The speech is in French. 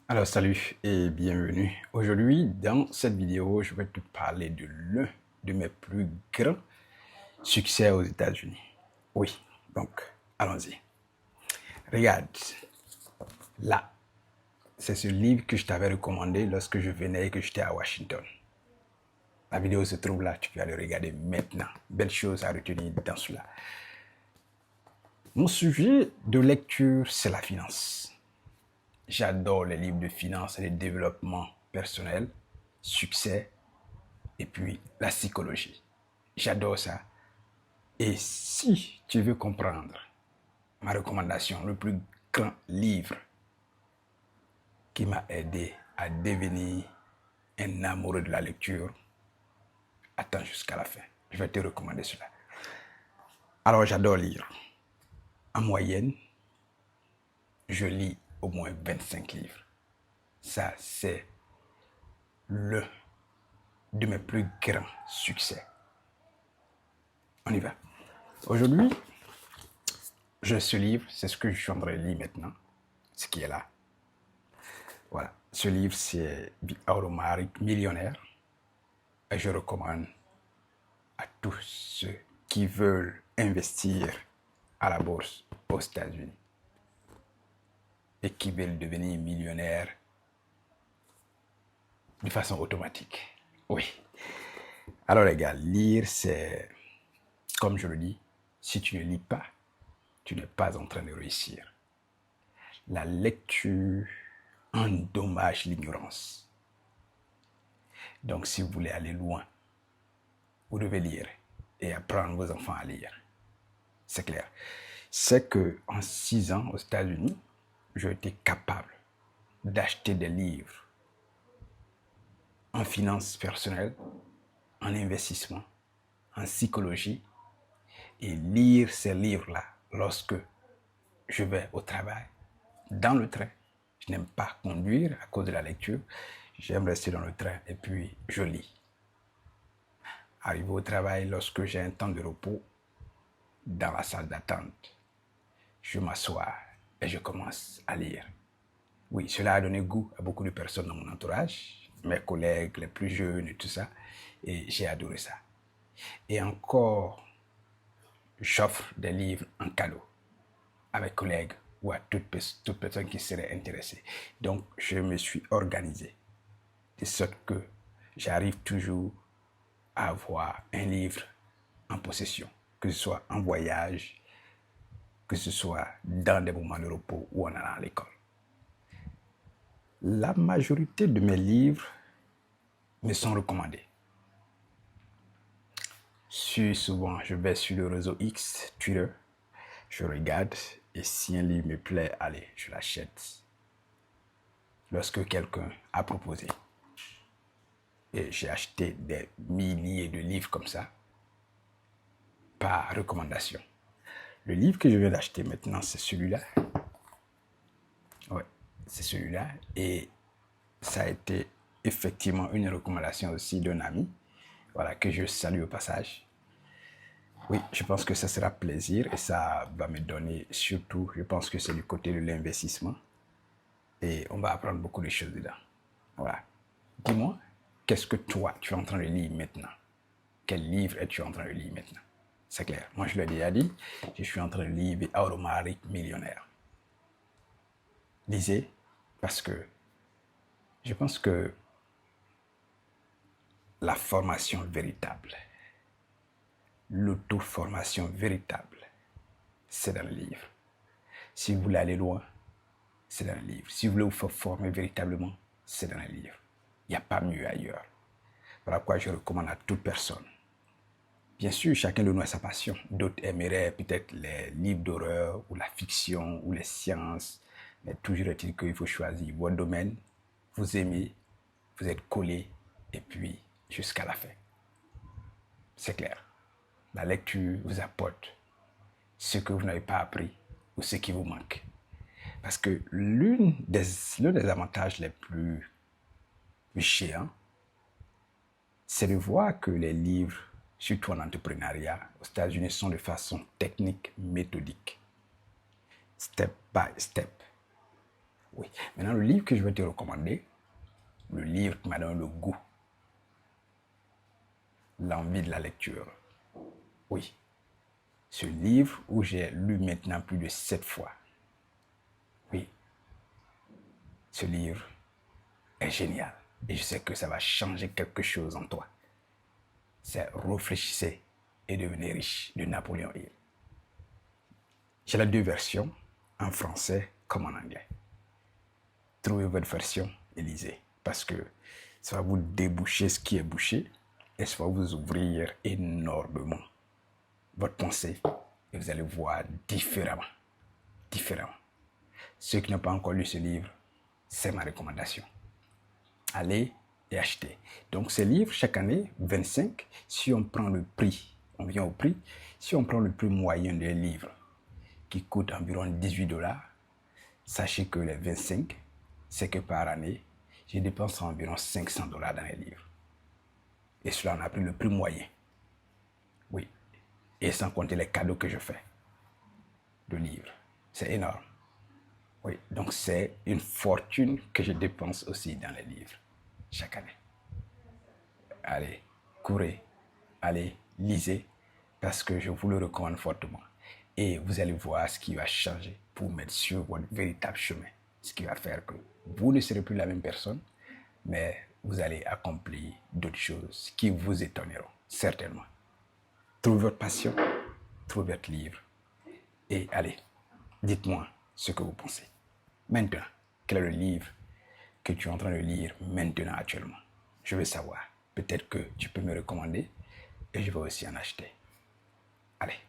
Alors salut et bienvenue. Aujourd'hui, dans cette vidéo, je vais te parler de l'un de mes plus grands succès aux États-Unis. Oui, donc allons-y. Regarde, là, c'est ce livre que je t'avais recommandé lorsque je venais et que j'étais à Washington. La vidéo se trouve là, tu peux aller regarder maintenant. Belle chose à retenir dans cela. Mon sujet de lecture, c'est la finance. J'adore les livres de finance et de développement personnel, succès, et puis la psychologie. J'adore ça. Et si tu veux comprendre ma recommandation, le plus grand livre qui m'a aidé à devenir un amoureux de la lecture, attends jusqu'à la fin. Je vais te recommander cela. Alors, j'adore lire. En moyenne, je lis au moins 25 livres. Ça, c'est l'un de mes plus grands succès. On y va. Aujourd'hui, ce livre, c'est ce que je suis en train de lire maintenant, ce qui est là. Voilà, ce livre, c'est Big Automatic Millionnaire. Et je recommande à tous ceux qui veulent investir à la bourse aux États-Unis et qui veulent devenir millionnaires de façon automatique. Oui. Alors les gars, lire, c'est, comme je le dis, si tu ne lis pas, tu n'es pas en train de réussir. La lecture endommage l'ignorance. Donc si vous voulez aller loin, vous devez lire et apprendre vos enfants à lire. C'est clair. C'est que en 6 ans aux États-Unis, j'ai été capable d'acheter des livres en finance personnelle, en investissement, en psychologie et lire ces livres-là lorsque je vais au travail, dans le train. Je n'aime pas conduire à cause de la lecture. J'aime rester dans le train et puis je lis. Arrivé au travail, lorsque j'ai un temps de repos, dans la salle d'attente, je m'assois et je commence à lire. Oui, cela a donné goût à beaucoup de personnes dans mon entourage, mes collègues les plus jeunes et tout ça, et j'ai adoré ça. Et encore, j'offre des livres en cadeau à mes collègues ou à toute personne qui serait intéressée. Donc, je me suis organisé de sorte que j'arrive toujours à avoir un livre en possession, que ce soit en voyage, que ce soit dans des moments de repos ou en allant à l'école. La majorité de mes livres me sont recommandés. Souvent, je vais sur le réseau X, Twitter, je regarde et si un livre me plaît, allez, je l'achète. Lorsque quelqu'un a proposé. Et j'ai acheté des milliers de livres comme ça, par recommandation. Le livre que je viens d'acheter maintenant, c'est celui-là. Ouais, c'est celui-là. Et ça a été effectivement une recommandation aussi d'un ami, voilà, que je salue au passage. Oui, je pense que ça sera plaisir et ça va me donner surtout, je pense que c'est du côté de l'investissement et on va apprendre beaucoup de choses dedans. Voilà. Dis-moi, qu'est-ce que toi, tu es en train de lire maintenant? Quel livre es-tu en train de lire maintenant? C'est clair. Moi, je l'ai déjà dit, je suis en train de lire The Automatic Millionaire. Lisez, parce que je pense que la formation véritable, l'auto-formation véritable, c'est dans le livre. Si vous voulez aller loin, c'est dans le livre. Si vous voulez vous former véritablement, c'est dans le livre. Il n'y a pas mieux ailleurs. Voilà pourquoi je recommande à toute personne. Bien sûr, chacun de nous a sa passion. D'autres aimeraient peut-être les livres d'horreur ou la fiction ou les sciences. Mais toujours est-il qu'il faut choisir votre domaine. Vous aimez, vous êtes collé et puis jusqu'à la fin. C'est clair. La lecture vous apporte ce que vous n'avez pas appris ou ce qui vous manque. Parce que l'un des avantages les plus géants, c'est de voir que les livres, surtout en entrepreneuriat, aux États-Unis, sont de façon technique, méthodique. Step by step. Oui. Maintenant, le livre que je vais te recommander, le livre qui m'a donné le goût, l'envie de la lecture. Oui. Ce livre où j'ai lu maintenant plus de 7 fois. Oui. Ce livre est génial. Et je sais que ça va changer quelque chose en toi. C'est Réfléchissez et devenez riche de Napoléon Hill. J'ai les deux versions, en français comme en anglais. Trouvez votre version et lisez. Parce que ça va vous déboucher ce qui est bouché et ça va vous ouvrir énormément votre pensée et vous allez voir différemment. Différemment. Ceux qui n'ont pas encore lu ce livre, c'est ma recommandation. Allez et achetez. Donc ce livre, chaque année, 25, si on prend le prix, on vient au prix, si on prend le prix moyen des livres qui coûte environ 18 $, sachez que les 25, c'est que par année, je dépense environ 500 $ dans les livres. Et cela, on a pris le prix moyen. Oui. Et sans compter les cadeaux que je fais de livres. C'est énorme. Oui. Donc c'est une fortune que je dépense aussi dans les livres chaque année. Allez, courez, allez, lisez, parce que je vous le recommande fortement. Et vous allez voir ce qui va changer pour mettre sur votre véritable chemin. Ce qui va faire que vous ne serez plus la même personne, mais vous allez accomplir d'autres choses qui vous étonneront, certainement. Trouvez votre passion, trouvez votre livre. Et allez, dites-moi ce que vous pensez. Maintenant, quel est le livre que tu es en train de lire maintenant actuellement? Je veux savoir. Peut-être que tu peux me recommander et je vais aussi en acheter. Allez.